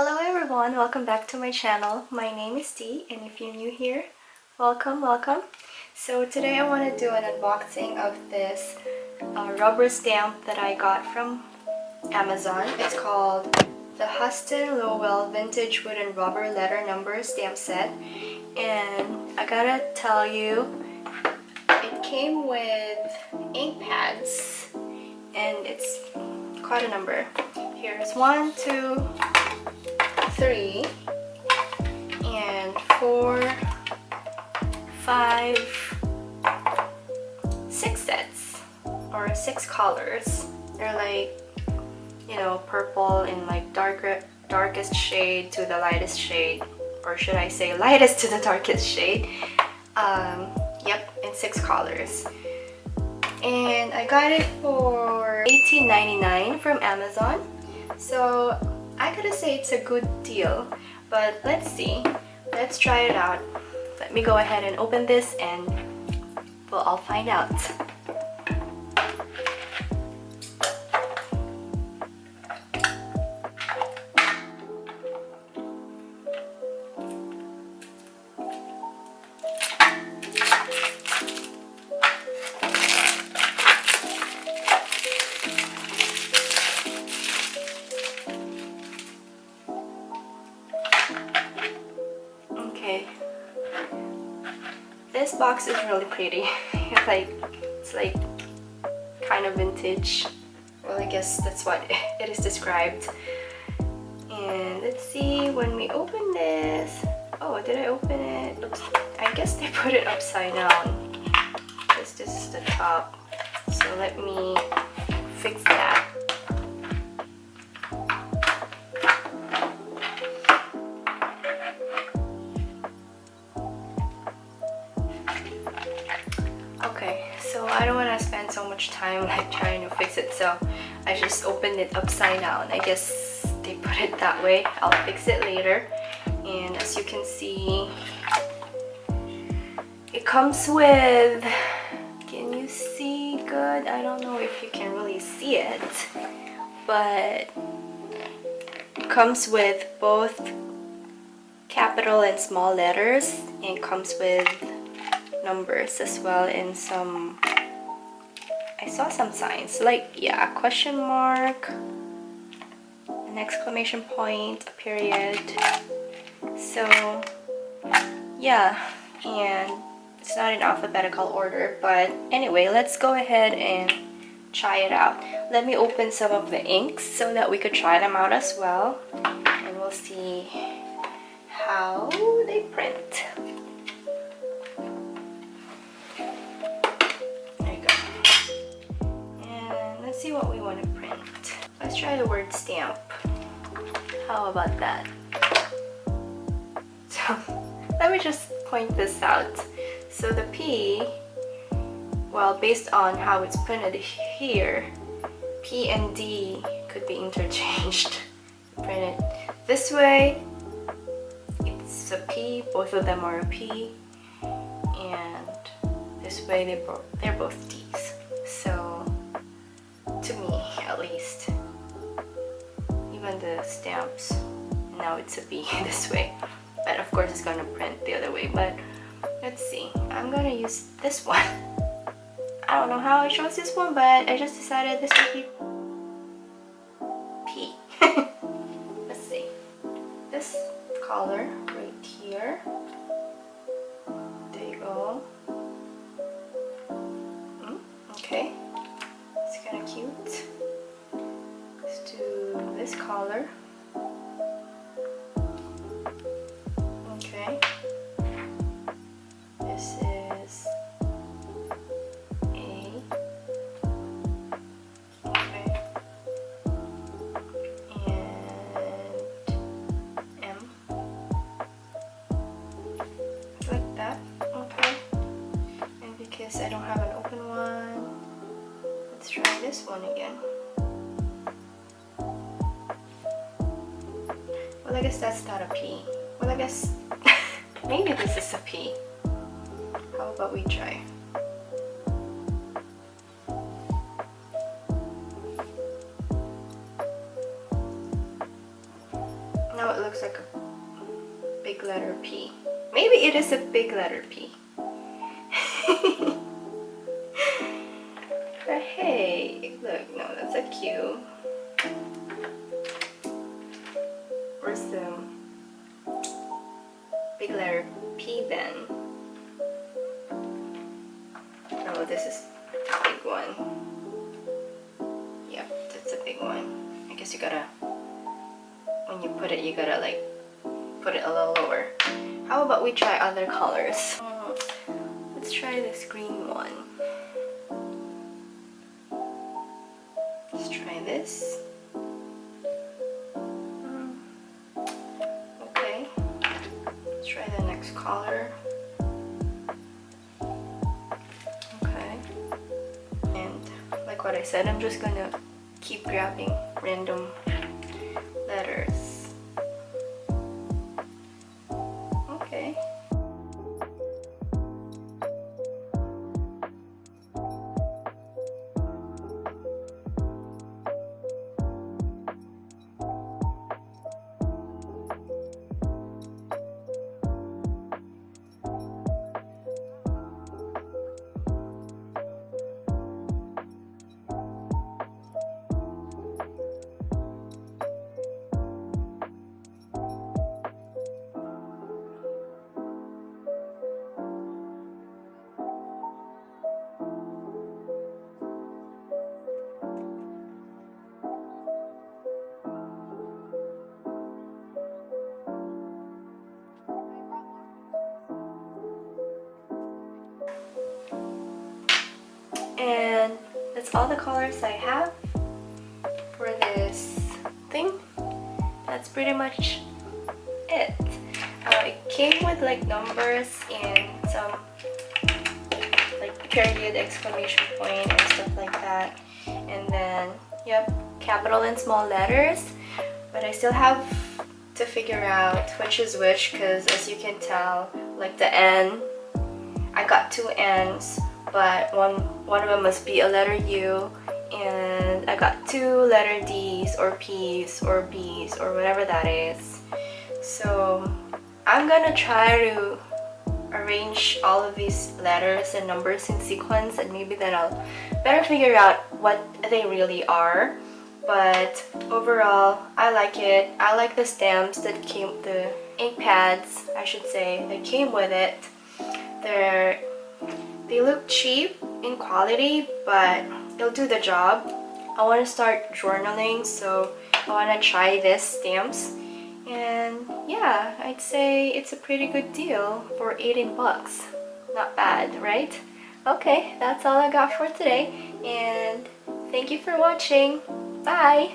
Hello everyone, welcome back to my channel. My name is Dee, and if you're new here, welcome. So today I want to do an unboxing of this rubber stamp that I got from Amazon. It's called the Huston Lowell Vintage Wooden Rubber Letter Number Stamp Set. And I gotta tell you, it came with ink pads and it's quite a number. Here's 1, 2, 3 and 4, 5, 6 sets or 6 colors. They're like, you know, purple in like darkest shade to the lightest shade, or should I say lightest to the darkest shade. Yep, in 6 colors. And I got it for $18.99 from Amazon. So I gotta say it's a good deal, but let's see. Let's try it out. Let me go ahead and open this and we'll all find out. This box is really pretty. It's like kind of vintage. Well, I guess that's what it is described. And let's see, when we open this, oh, did I open it? Oops. I guess they put it upside down because this is the top. So let me fix that. So I don't want to spend so much time like trying to fix it, so I just opened it upside down. I guess they put it that way. I'll fix it later. And as you can see, it comes with, can you see good? I don't know if you can really see it, but it comes with both capital and small letters, and comes with numbers as well, and some, I saw some signs like, yeah, a question mark, an exclamation point, a period. So yeah, and it's not in alphabetical order, but anyway, let's go ahead and try it out. Let me open some of the inks so that we could try them out as well, and we'll see how they print. See what we want to print. Let's try the word stamp. How about that? So let me just point this out. So the P, well, based on how it's printed here, P and D could be interchanged. Print it this way, it's a P, both of them are a P, and this way they're both D's. So to me, at least, even the stamps, now it's a B this way, but of course it's gonna print the other way. But let's see, I'm gonna use this one. I don't know how I chose this one, but I just decided this would be P. Let's see, this color right here, there you go. Okay, kind of cute. Let's do this color. Okay. This is A. Okay. And M. Like that. Okay. And because I don't have an open one, let's try this one again. Well, I guess that's not a P. Well, I guess maybe this is a P. How about we try? Now it looks like a big letter P. Maybe it is a big letter P. But hey, look, no, that's a Q. Where's the big letter P then? Oh, this is a big one. Yep, that's a big one. I guess you gotta, when you put it, you gotta like put it a little lower. How about we try other colors? Let's try this green one. Let's try this. Okay. Let's try the next color. Okay. And like what I said, I'm just gonna keep grabbing random letters. Okay. And that's all the colors I have for this thing. That's pretty much it. It came with like numbers and some like period, exclamation point and stuff like that. And then, yep, capital and small letters. But I still have to figure out which is which, because as you can tell, like the N, I got two N's, but one of them must be a letter U, and I got two letter D's or P's or B's or whatever that is. So I'm gonna try to arrange all of these letters and numbers in sequence, and maybe then I'll better figure out what they really are. But overall, I like it. I like the stamps that came, the ink pads, I should say, that came with it. They look cheap in quality, but they'll do the job. I want to start journaling, so I want to try this stamps. And yeah, I'd say it's a pretty good deal for 18 bucks. Not bad, right? Okay, that's all I got for today, and thank you for watching. Bye!